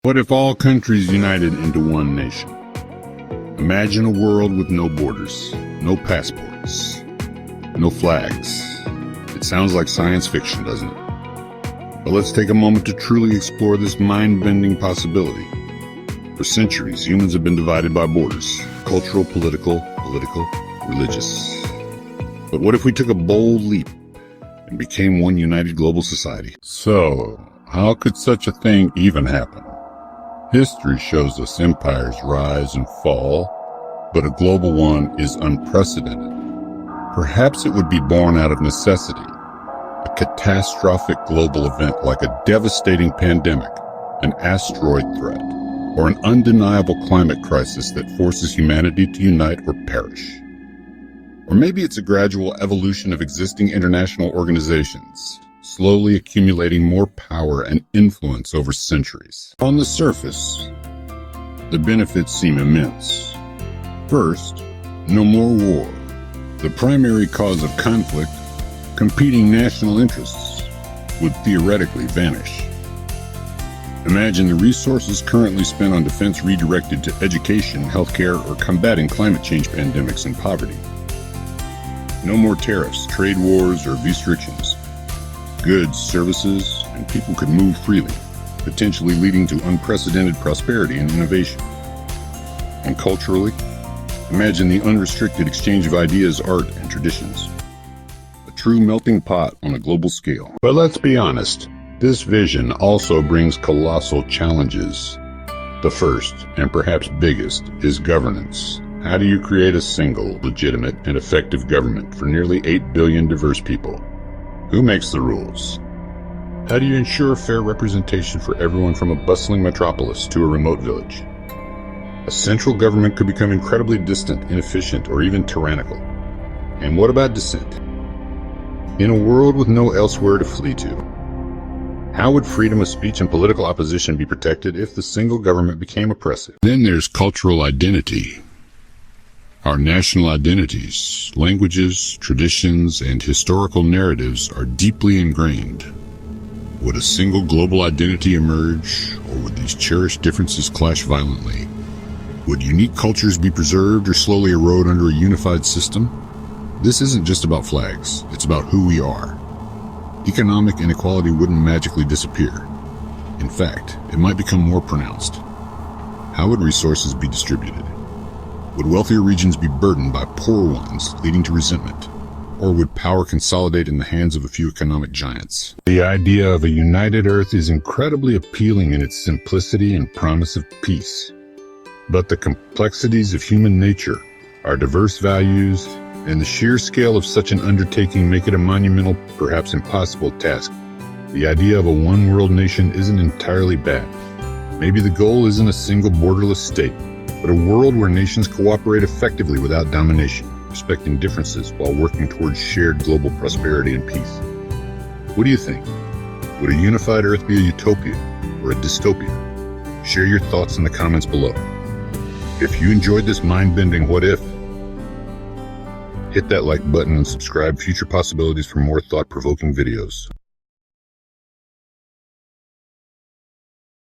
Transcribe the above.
What if all countries united into one nation? Imagine a world with no borders, no passports, no flags. It sounds like science fiction, doesn't it? But let's take a moment to truly explore this mind-bending possibility. For centuries, humans have been divided by borders: cultural, political, religious. But what if we took a bold leap and became one united global society? So, how could such a thing even happen? History shows us empires rise and fall, but a global one is unprecedented. Perhaps it would be born out of necessity, a catastrophic global event like a devastating pandemic, an asteroid threat, or an undeniable climate crisis that forces humanity to unite or perish. Or maybe it's a gradual evolution of existing international organizations, slowly accumulating more power and influence over centuries. On the surface, the benefits seem immense. First, no more war. The primary cause of conflict, competing national interests, would theoretically vanish. Imagine the resources currently spent on defense redirected to education, healthcare, or combating climate change pandemics and poverty. No more tariffs, trade wars, or restrictions. Goods, services, and people could move freely, potentially leading to unprecedented prosperity and innovation. And culturally, imagine the unrestricted exchange of ideas, art, and traditions. A true melting pot on a global scale. But let's be honest, this vision also brings colossal challenges. The first, and perhaps biggest, is governance. How do you create a single, legitimate, and effective government for nearly 8 billion diverse people? Who makes the rules? How do you ensure fair representation for everyone from a bustling metropolis to a remote village? A central government could become incredibly distant, inefficient, or even tyrannical. And what about dissent? In a world with no elsewhere to flee to, how would freedom of speech and political opposition be protected if the single government became oppressive? Then there's cultural identity. Our national identities, languages, traditions, and historical narratives are deeply ingrained. Would a single global identity emerge, or would these cherished differences clash violently? Would unique cultures be preserved or slowly erode under a unified system? This isn't just about flags, it's about who we are. Economic inequality wouldn't magically disappear. In fact, it might become more pronounced. How would resources be distributed? Would wealthier regions be burdened by poorer ones, leading to resentment? Or would power consolidate in the hands of a few economic giants? The idea of a united Earth is incredibly appealing in its simplicity and promise of peace. But the complexities of human nature, our diverse values, and the sheer scale of such an undertaking make it a monumental, perhaps impossible task. The idea of a one-world nation isn't entirely bad. Maybe the goal isn't a single borderless state, but a world where nations cooperate effectively without domination, respecting differences while working towards shared global prosperity and peace. What do you think? Would a unified Earth be a utopia or a dystopia? Share your thoughts in the comments below. If you enjoyed this mind-bending what if, hit that like button and subscribe. Future possibilities for more thought-provoking videos.